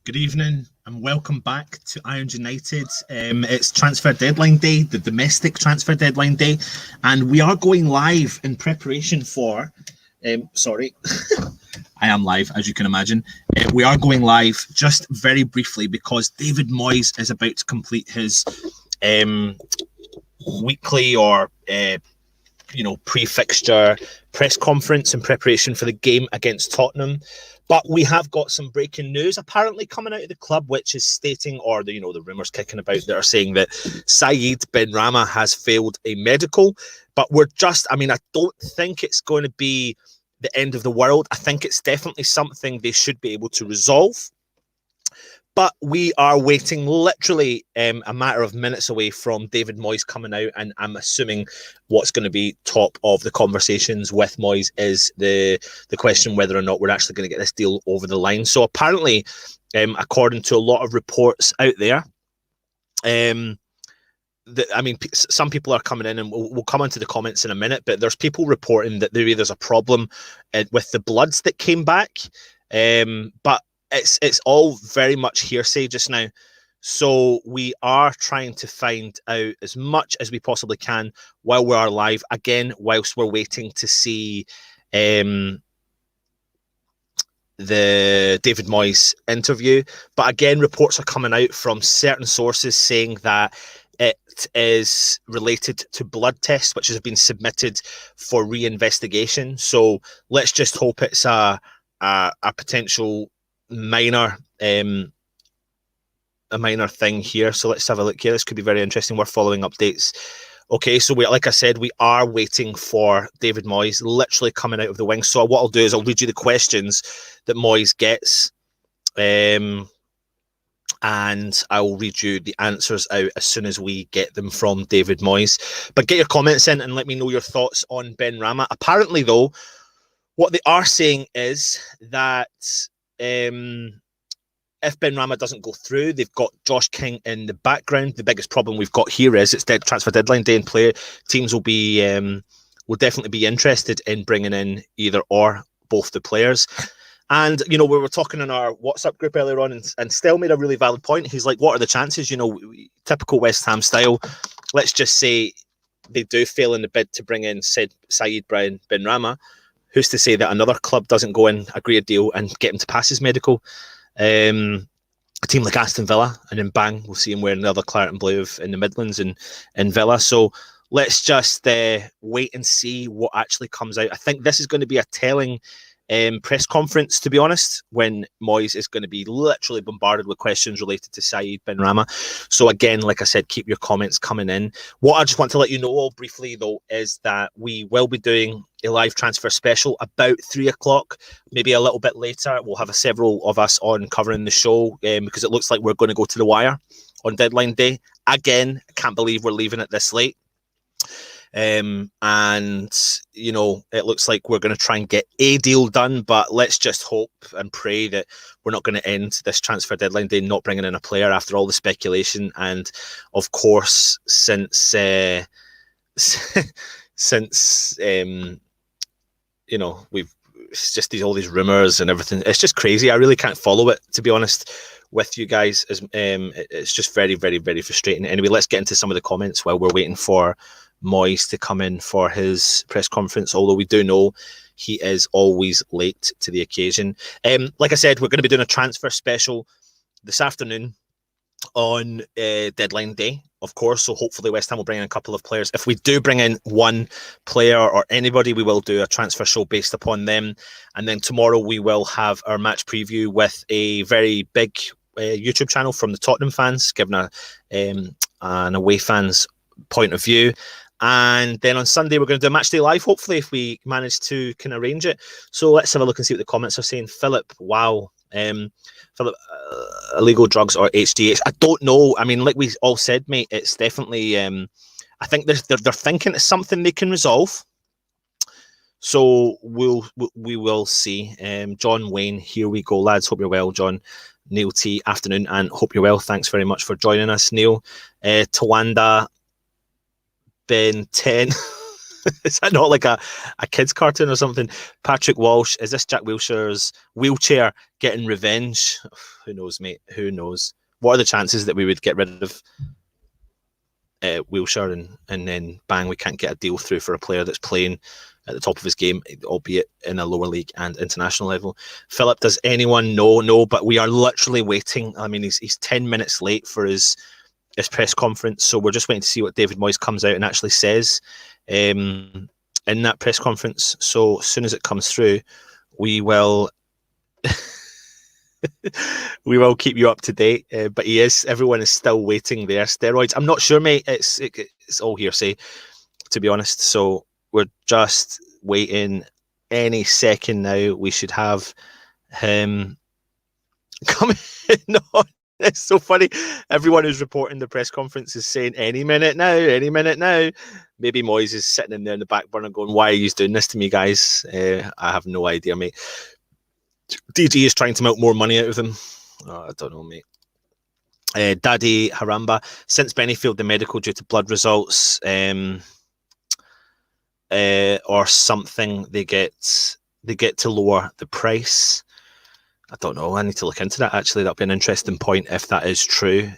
Good evening and welcome back to Irons United. It's transfer deadline day, the domestic transfer deadline day, and we are going live in preparation for. Sorry, I am live, as you can imagine. We are going live just very briefly because David Moyes is about to complete his weekly or pre-fixture press conference in preparation for the game against Tottenham. But we have got some breaking news apparently coming out of the club, which is stating, or the rumours kicking about that are saying that Saeed Benrahma has failed a medical. But I don't think it's going to be the end of the world. I think it's definitely something they should be able to resolve. But we are waiting literally a matter of minutes away from David Moyes coming out, and I'm assuming what's going to be top of the conversations with Moyes is the question whether or not we're actually going to get this deal over the line. So apparently, according to a lot of reports out there, some people are coming in, and we'll come into the comments in a minute, but there's people reporting that there's a problem with the bloods that came back, but it's all very much hearsay just now. So we are trying to find out as much as we possibly can while we are live, again, whilst we're waiting to see the David Moyes interview. But again, reports are coming out from certain sources saying that it is related to blood tests, which have been submitted for reinvestigation. So let's just hope it's a potential minor thing here. So let's have a look here. This could be very interesting. We're following updates. Okay, so like I said, we are waiting for David Moyes literally coming out of the wing. So what I'll do is I'll read you the questions that Moyes gets, and I'll read you the answers out as soon as we get them from David Moyes. But get your comments in and let me know your thoughts on Benrahma. Apparently, though, what they are saying is that if Benrahma doesn't go through, they've got Josh King in the background. The biggest problem we've got here is it's transfer deadline day, and teams will definitely be interested in bringing in either or both the players. And we were talking in our WhatsApp group earlier on, and Stell made a really valid point. He's like, "What are the chances? Typical West Ham style. Let's just say they do fail in the bid to bring in said Saeed Benrahma. Who's to say that another club doesn't go in, agree a deal, and get him to pass his medical? A team like Aston Villa, and then bang, we'll see him wearing the other claret and blue in the Midlands and in Villa. So let's just wait and see what actually comes out. I think this is going to be a telling press conference, to be honest, when Moyes is going to be literally bombarded with questions related to Saeed Benrahma. So again, like I said, keep your comments coming in. What I just want to let you know all briefly, though, is that we will be doing a live transfer special about 3 o'clock, maybe a little bit later. We'll have several of us on covering the show because it looks like we're going to go to the wire on deadline day. Again, I can't believe we're leaving it this late. And it looks like we're going to try and get a deal done, but let's just hope and pray that we're not going to end this transfer deadline day not bringing in a player after all the speculation. And of course, since we've it's just all these rumors and everything. It's just crazy. I really can't follow it, to be honest with you guys. It's just very, very, very frustrating. Anyway, let's get into some of the comments while we're waiting for Moyes to come in for his press conference, although we do know he is always late to the occasion. Like I said, we're going to be doing a transfer special this afternoon on deadline day, of course, so hopefully West Ham will bring in a couple of players. If we do bring in one player or anybody, we will do a transfer show based upon them, and then tomorrow we will have our match preview with a very big YouTube channel from the Tottenham fans, giving an away fans point of view. And then on Sunday, we're going to do a match day live, hopefully, if we manage to can arrange it. So let's have a look and see what the comments are saying. Philip, wow. Philip, illegal drugs or HGH? I don't know. I mean, like we all said, mate, it's definitely, I think they're thinking it's something they can resolve. So we will see. John Wayne, here we go, lads. Hope you're well, John. Neil T, afternoon, and hope you're well. Thanks very much for joining us, Neil. Tawanda, Ben 10. Is that not like a kid's cartoon or something? Patrick Walsh, is this Jack Wilshere's wheelchair getting revenge? Who knows, mate? Who knows? What are the chances that we would get rid of Wilshere and then bang, we can't get a deal through for a player that's playing at the top of his game, albeit in a lower league and international level? Philip, does anyone know? No, but we are literally waiting. I mean, he's 10 minutes late for his press conference, so we're just waiting to see what David Moyes comes out and actually says in that press conference. So as soon as it comes through, we will we will keep you up to date. But everyone is still waiting there. Steroids, I'm not sure, mate. It's all hearsay, to be honest. So we're just waiting. Any second now, we should have him coming on. It's so funny. Everyone who's reporting the press conference is saying any minute now, any minute now. Maybe Moyes is sitting in there in the back burner going, why are you doing this to me, guys? I have no idea, mate. DG is trying to milk more money out of them. Oh, I don't know, mate. Daddy Haramba, since Benny failed the medical due to blood results or something, they get to lower the price. I don't know. I need to look into that, actually. That'll be an interesting point if that is true.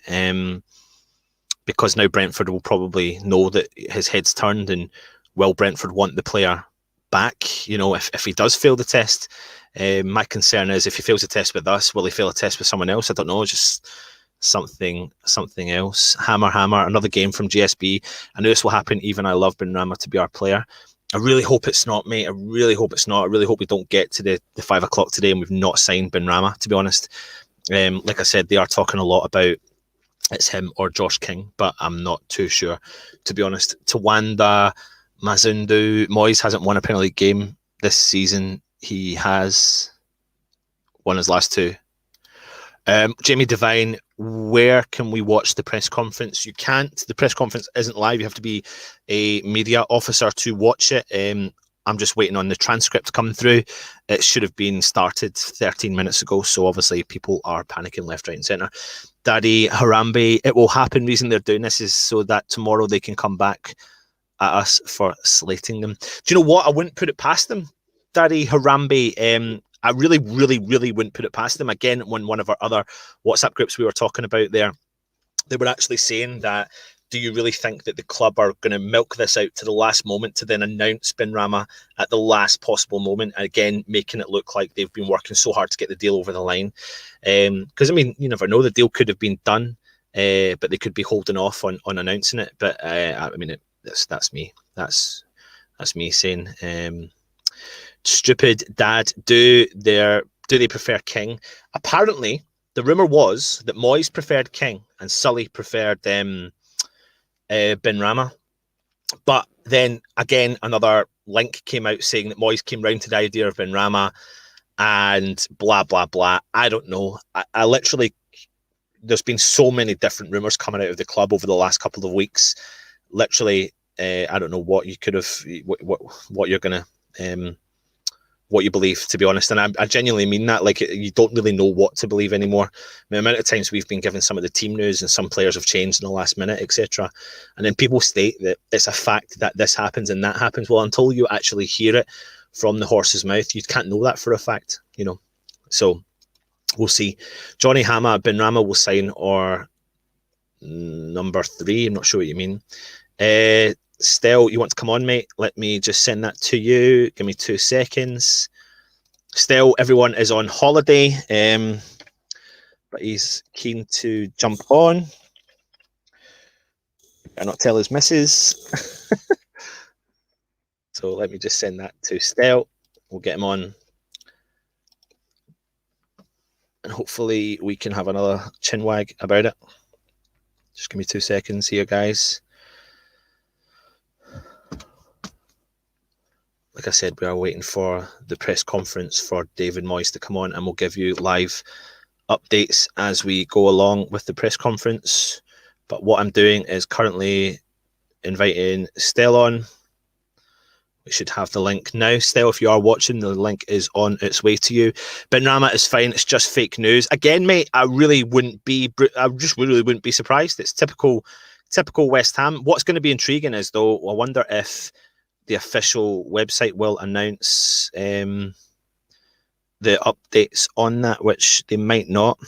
Because now Brentford will probably know that his head's turned, and will Brentford want the player back? You know, if he does fail the test. My concern is if he fails a test with us, will he fail a test with someone else? I don't know. Just something else. Hammer, another game from GSB. I know this will happen. Even I love Benrahma to be our player. I really hope it's not, mate. I really hope it's not. I really hope we don't get to the 5 o'clock today and we've not signed Benrahma, to be honest. Like I said, they are talking a lot about it's him or Josh King, but I'm not too sure, to be honest. Tawanda Mazundu, Moyes hasn't won a Premier League game this season. He has won his last 2. Jamie Devine, where can we watch the press conference? You can't. The press conference isn't live. You have to be a media officer to watch it. I'm just waiting on the transcript coming through. It should have been started 13 minutes ago, so obviously people are panicking left, right and centre. Daddy Harambe, it will happen. The reason they're doing this is so that tomorrow they can come back at us for slating them. Do you know what? I wouldn't put it past them. Daddy Harambe, I really, really, really wouldn't put it past them. Again, when one of our other WhatsApp groups we were talking about there, they were actually saying that, do you really think that the club are going to milk this out to the last moment to then announce Benrahma at the last possible moment? Again, making it look like they've been working so hard to get the deal over the line. Because, I mean, you never know. The deal could have been done, but they could be holding off on announcing it. But, I mean, that's me. That's me saying... Stupid dad, do they prefer King? Apparently, the rumour was that Moyes preferred King and Sully preferred Benrahma. But then again, another link came out saying that Moyes came round to the idea of Benrahma and blah, blah, blah. I don't know. I literally, there's been so many different rumours coming out of the club over the last couple of weeks. Literally, I don't know what you could have, what you're going to... what you believe, to be honest. And I genuinely mean that. Like, you don't really know what to believe anymore. I mean, the amount of times we've been given some of the team news and some players have changed in the last minute, etc. And then people state that it's a fact that this happens and that happens. Well, until you actually hear it from the horse's mouth, you can't know that for a fact, you know. So we'll see. Johnny Hama, Benrahma will sign, or number 3. I'm not sure what you mean. Stel, you want to come on, mate? Let me just send that to you. Give me 2 seconds. Stel, everyone is on holiday, but he's keen to jump on. Better not tell his missus. So let me just send that to Stel. We'll get him on. And hopefully we can have another chinwag about it. Just give me 2 seconds here, guys. Like I said, we are waiting for the press conference for David Moyes to come on, and we'll give you live updates as we go along with the press conference. But what I'm doing is currently inviting Stel on. We should have the link now. Stel, if you are watching, the link is on its way to you. Benrahma is fine. It's just fake news. Again, mate, I just really wouldn't be surprised. It's typical West Ham. What's going to be intriguing is, though, I wonder if the official website will announce the updates on that, which they might not.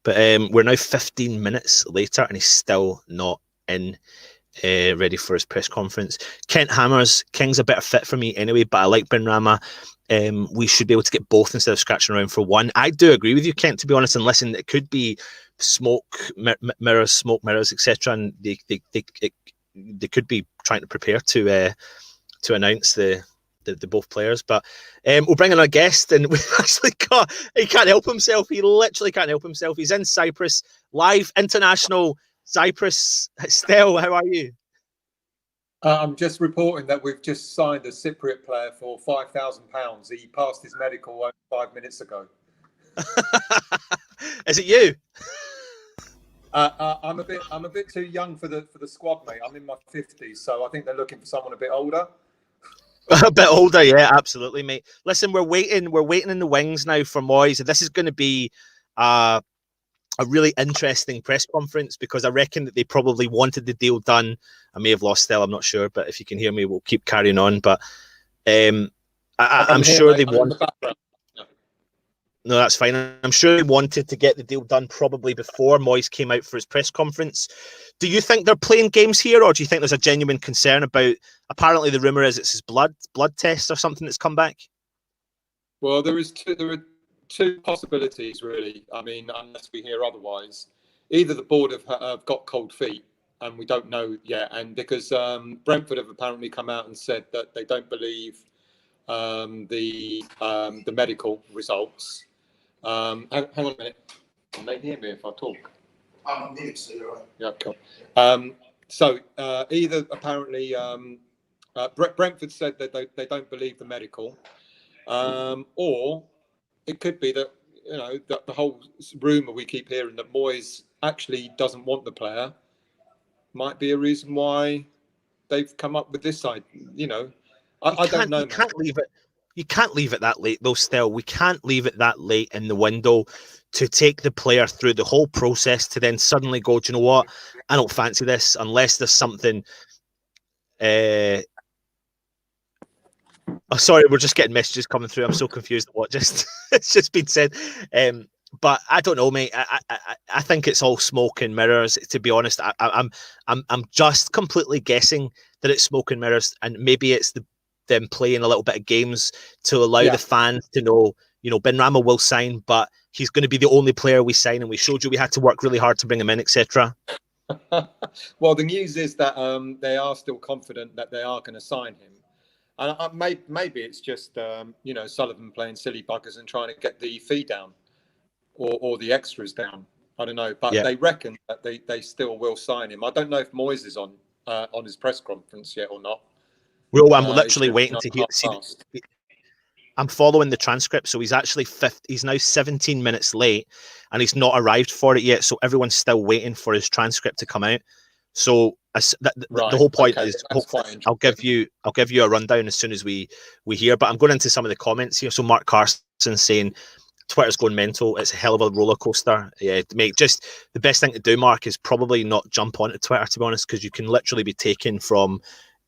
But we're now 15 minutes later, and he's still not in, ready for his press conference. Kent Hammers, King's a better fit for me anyway, but I like Benrahma. We should be able to get both instead of scratching around for one. I do agree with you, Kent, to be honest. And listen, it could be smoke mirrors, etc. And they could be trying to prepare to announce the both players. But we'll bring in our guest, and we've actually got, he can't help himself. He literally can't help himself. He's in Cyprus, live, international Cyprus. Stel, how are you? I'm just reporting that we've just signed a Cypriot player for £5,000. He passed his medical 5 minutes ago. Is it you? I'm a bit too young for the squad, mate. I'm in my 50s, so I think they're looking for someone a bit older. A bit older, yeah, absolutely, mate. Listen, we're waiting in the wings now for Moyes. This is going to be a really interesting press conference, because I reckon that they probably wanted the deal done. I may have lost Stella, I'm not sure, but if you can hear me, we'll keep carrying on. But I'm sure they want. No, that's fine. I'm sure they wanted to get the deal done probably before Moyes came out for his press conference. Do you think they're playing games here, or do you think there's a genuine concern about? Apparently, the rumor is it's his blood test or something that's come back. Well, there are two possibilities, really. I mean, unless we hear otherwise, either the board have got cold feet and we don't know yet, and because Brentford have apparently come out and said that they don't believe the medical results. Hang on a minute. Can they hear me if I talk? I'm mute, so you're right. Yeah, cool. So either apparently Brentford said that they don't believe the medical, or it could be that, you know, that the whole rumour we keep hearing that Moyes actually doesn't want the player might be a reason why they've come up with this side. You know, I don't know. You can't leave it. You can't leave it that late, though. Still, we can't leave it that late in the window to take the player through the whole process to then suddenly go, do you know what? I don't fancy this unless there's something. Oh, sorry, we're just getting messages coming through. I'm so confused at what just it's just been said. But I don't know, mate. I think it's all smoke and mirrors. To be honest, I'm just completely guessing that it's smoke and mirrors, and maybe it's them playing a little bit of games to allow the fans to know, you know, Benrahma will sign, but he's going to be the only player we sign, and we showed you we had to work really hard to bring him in, etc. Well, the news is that they are still confident that they are going to sign him. And maybe it's just, you know, Sullivan playing silly buggers and trying to get the fee down or the extras down. I don't know. But they reckon that they still will sign him. I don't know if Moyes is on his press conference yet or not. Well, I'm literally waiting to hear. I'm following the transcript. So he's actually he's now 17 minutes late, and he's not arrived for it yet. So everyone's still waiting for his transcript to come out. So the whole point is, I'll give you a rundown as soon as we hear. But I'm going into some of the comments here. So Mark Carson saying Twitter's going mental. It's a hell of a roller coaster. Yeah, mate. Just the best thing to do, Mark, is probably not jump onto Twitter, to be honest, because you can literally be taken from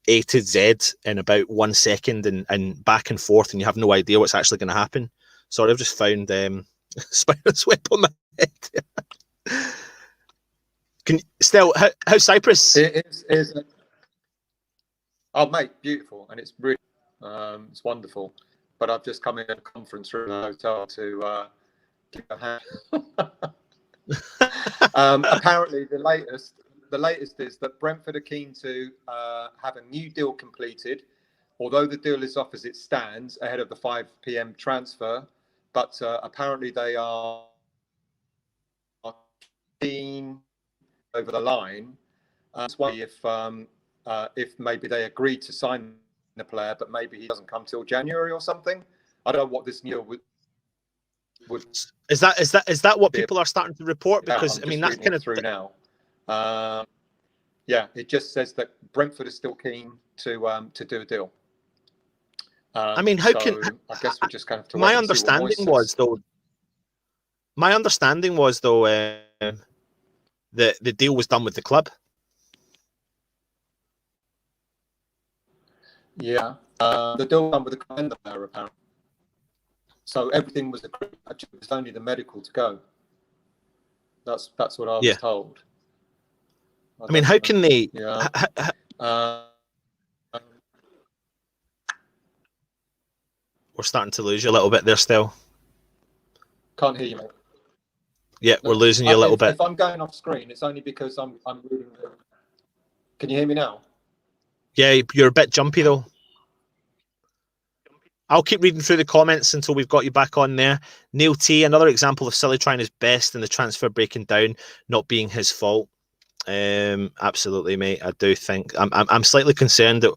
A to Z in about 1 second and back and forth, and you have no idea what's actually going to happen. Sorry, I've just found Spider's web on my head. How's Cyprus? It is. Oh, mate, beautiful, and it's really it's wonderful. But I've just come in a conference room in a hotel to give a hand. Apparently, the latest is that Brentford are keen to have a new deal completed, although the deal is off as it stands ahead of the 5 p.m. transfer. But apparently, they are keen over the line. That's why if maybe they agreed to sign the player, but maybe he doesn't come till January or something. I don't know what this deal would. Is that what people are starting to report? Because I mean, that's kind of through now. Yeah, it just says that Brentford is still keen to do a deal. I mean, how can I guess we're just kind of. My understanding was though the deal was done with the club. Yeah. The deal done with the calendar there, apparently. So everything was agreed. Actually, it was only the medical to go. That's what I was told. I mean, how can they? Yeah. We're starting to lose you a little bit there still. Can't hear you, mate. Yeah, we're losing you a little bit. If I'm going off screen, it's only because I'm reading. Can you hear me now? Yeah, you're a bit jumpy though. I'll keep reading through the comments until we've got you back on there. Neil T, another example of Silly trying his best and the transfer breaking down, not being his fault. Absolutely, mate. I do think I'm slightly concerned that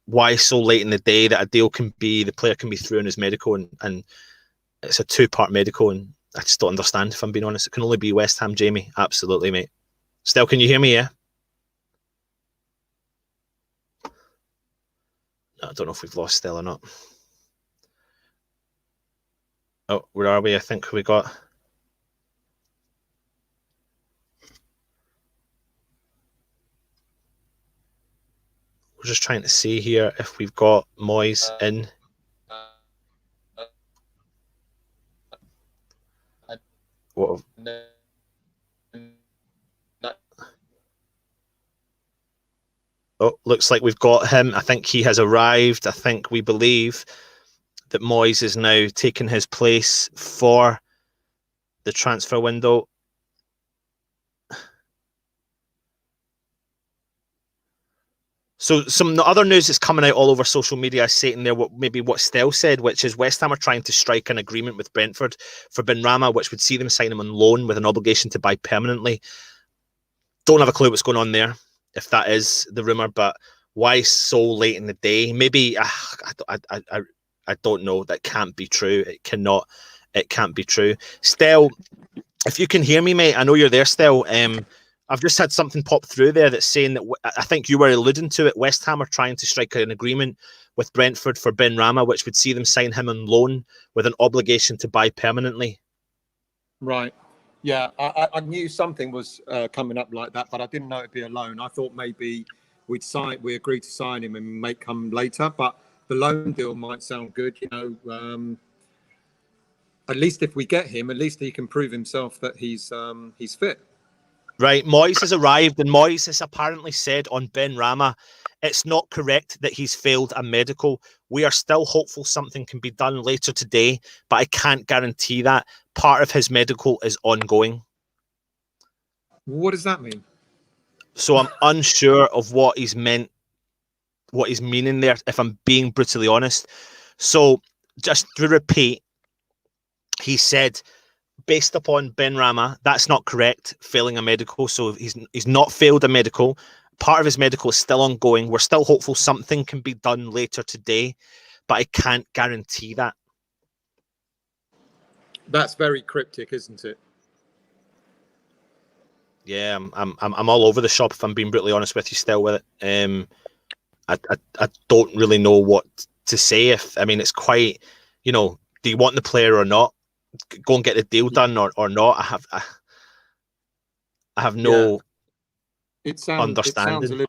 why so late in the day that a deal can be, the player can be through in his medical and it's a 2-part medical, and I just don't understand, if I'm being honest. It can only be West Ham, Jamie. Absolutely, mate. Still, can you hear me? Yeah. I don't know if we've lost Stell or not. Oh, where are we? I think we got. We're just trying to see here if we've got Moyes in. What? Oh, looks like we've got him. I think he has arrived. I think we believe that Moyes is now taking his place for the transfer window. So some other news that's coming out all over social media is saying there what Stell said, which is West Ham are trying to strike an agreement with Brentford for Benrahma, which would see them sign him on loan with an obligation to buy permanently. Don't have a clue what's going on there, if that is the rumour, but why so late in the day? Maybe I don't know. That can't be true. It can't be true. Stell, if you can hear me, mate, I know you're there, Stell. I've just had something pop through there that's saying that I think you were alluding to it. West Ham are trying to strike an agreement with Brentford for Benrahma, which would see them sign him on loan with an obligation to buy permanently. Right. Yeah, I knew something was coming up like that, but I didn't know it'd be a loan. I thought maybe we agreed to sign him and may come later, but the loan deal might sound good. At least if we get him, at least he can prove himself that he's fit. Right, Moyes has arrived, and Moyes has apparently said on Benrahma, it's not correct that he's failed a medical. We are still hopeful something can be done later today, but I can't guarantee that. Part of his medical is ongoing. What does that mean? So I'm unsure of what he's meant, what he's meaning there, if I'm being brutally honest. So just to repeat, he said, based upon Benrahma, that's not correct, failing a medical. So he's not failed a medical. Part of his medical is still ongoing. We're still hopeful something can be done later today, but I can't guarantee that. That's very cryptic, isn't it? Yeah, I'm all over the shop, if I'm being brutally honest with you, still with it. I don't really know what to say. It's quite, do you want the player or not? Go and get the deal done or not. I have no understanding.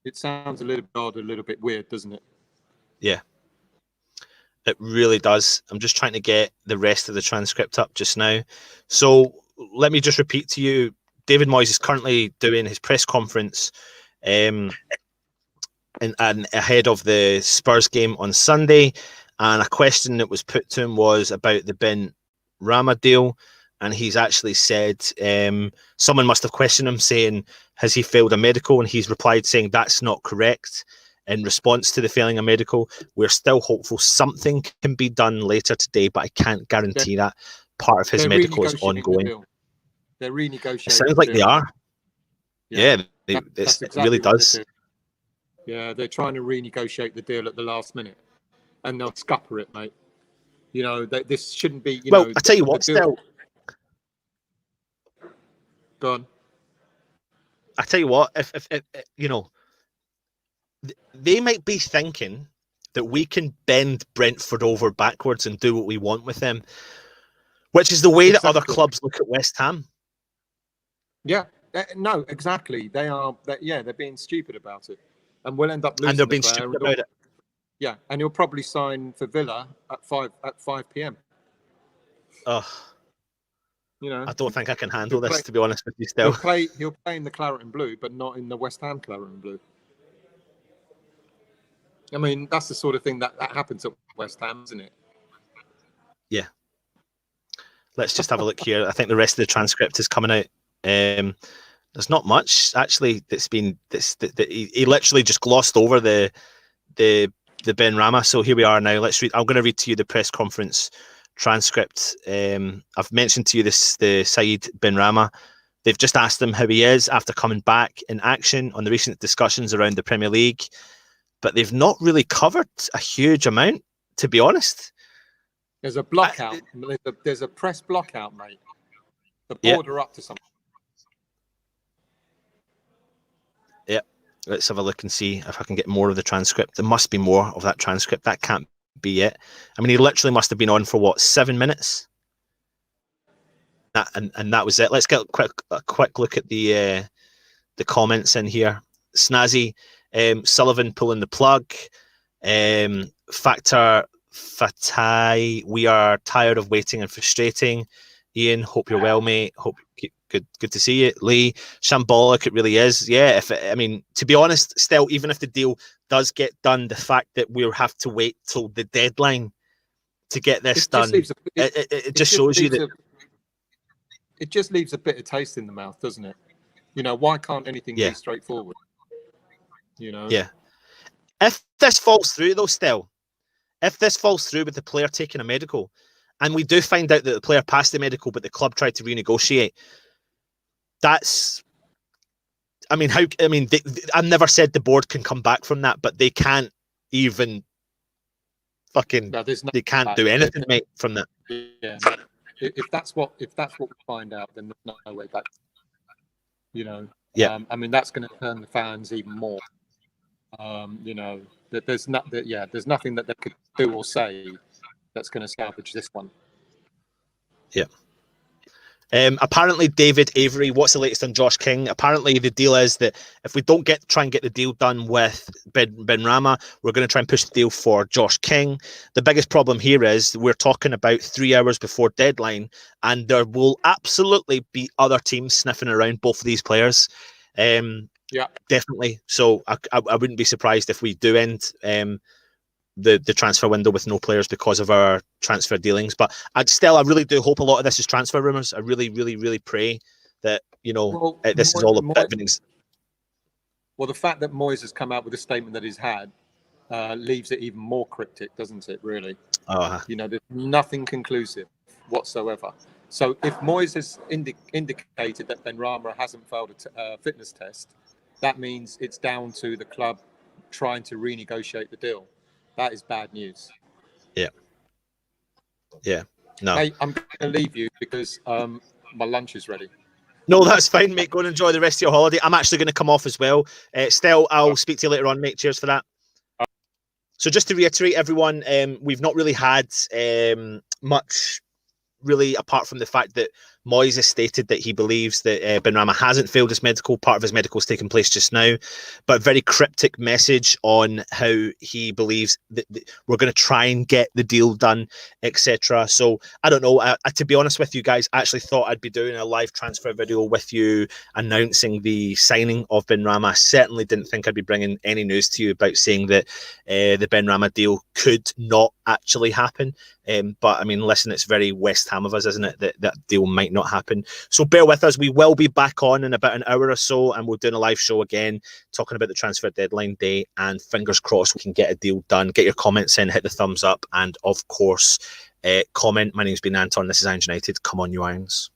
It sounds a little bit odd, a little bit weird, doesn't it? Yeah, it really does. I'm just trying to get the rest of the transcript up just now. So let me just repeat to you, David Moyes is currently doing his press conference and ahead of the Spurs game on Sunday, and a question that was put to him was about the Benrahma deal, and he's actually said someone must have questioned him saying, has he failed a medical? And he's replied saying that's not correct. In response to the failing a medical, we're still hopeful something can be done later today, but I can't guarantee that. Part of his medical is ongoing. They're renegotiating. It sounds like they are. Yeah, it exactly really does. Yeah, they're trying to renegotiate the deal at the last minute, and they'll scupper it, mate. This shouldn't be. I tell you what, Stell. Go on. I tell you what, if they might be thinking that we can bend Brentford over backwards and do what we want with them, which is the way that other clubs look at West Ham. Yeah, no, exactly. They're being stupid about it. and we'll end up losing And they're the being player. stupid about it. Yeah, and he'll probably sign for Villa at 5 p.m. Oh, You know, I don't think I can handle He'll this, play- to be honest with you. he'll Still, play in the claret and blue, but not in the West Ham claret and blue. I mean, that's the sort of thing that happens at West Ham, isn't it? yeah. Let's just have a look here. I think the rest of the transcript is coming out. There's not much actually that's been. He literally just glossed over the Benrahma. So here we are now. Let's read. I'm going to read to you the press conference transcript. I've mentioned to you the Saeed Benrahma. They've just asked him how he is after coming back in action on the recent discussions around the Premier League, but they've not really covered a huge amount, to be honest. There's a block out. There's a press block out, mate. The board are up to something. Yeah. Let's have a look and see if I can get more of the transcript. There must be more of that transcript. That can't be it. I mean, he literally must have been on for what, 7 minutes? And that was it. Let's get a quick look at the comments in here. Snazzy, Sullivan pulling the plug. Factor Fatai, we are tired of waiting and frustrating. Ian, hope you're well, mate. Hope good to see you. Lee, shambolic, it really is. Yeah, I mean, to be honest, still, even if the deal does get done, the fact that we'll have to wait till the deadline to get this done, it just shows you that. It just leaves a bitter taste in the mouth, doesn't it? You know, why can't anything be straightforward? You know? Yeah. If this falls through, though, still, if this falls through with the player taking a medical, and we do find out that the player passed the medical, but the club tried to renegotiate, that's, I mean, I've never said the board can come back from that, but they can't even fucking, they can't do anything, mate, from that. Yeah. If that's what we find out, then there's no way back. You know, I mean, that's going to turn the fans even more. You know, that there's nothing that they could do or say that's going to salvage this one. Yeah. Apparently, David Avery, what's the latest on Josh King? Apparently, the deal is that if we don't try and get the deal done with Benrahma, we're going to try and push the deal for Josh King. The biggest problem here is we're talking about 3 hours before deadline, and there will absolutely be other teams sniffing around both of these players. Yeah, definitely. So I wouldn't be surprised if we do end the transfer window with no players because of our transfer dealings. But I really do hope a lot of this is transfer rumours. I really, really, really pray that, you know, this is all a bit of an Well, the fact that Moyes has come out with a statement that he's had leaves it even more cryptic, doesn't it, really? You know, there's nothing conclusive whatsoever. So if Moyes has indicated that Benrahma hasn't failed a fitness test, that means it's down to the club trying to renegotiate the deal. That is bad news. Yeah. No. Hey, I'm going to leave you because my lunch is ready. No, that's fine, mate. Go and enjoy the rest of your holiday. I'm actually going to come off as well. Stel, I'll speak to you later on, mate. Cheers for that. So just to reiterate, everyone, we've not really had much, really, apart from the fact that Moyes has stated that he believes that Benrahma hasn't failed his medical. Part of his medical is taking place just now, but very cryptic message on how he believes that we're going to try and get the deal done, etc. So I don't know. To be honest with you guys, I actually thought I'd be doing a live transfer video with you announcing the signing of Benrahma. I certainly didn't think I'd be bringing any news to you about saying that the Benrahma deal could not actually happen. But I mean, listen, it's very West Ham of us, isn't it, that deal might not happen. So bear with us. We will be back on in about an hour or so, and we'll do a live show again talking about the transfer deadline day, and fingers crossed we can get a deal done. Get your comments in, hit the thumbs up, and of course comment. My name's been Anton, this is Irons United. Come on, you Irons.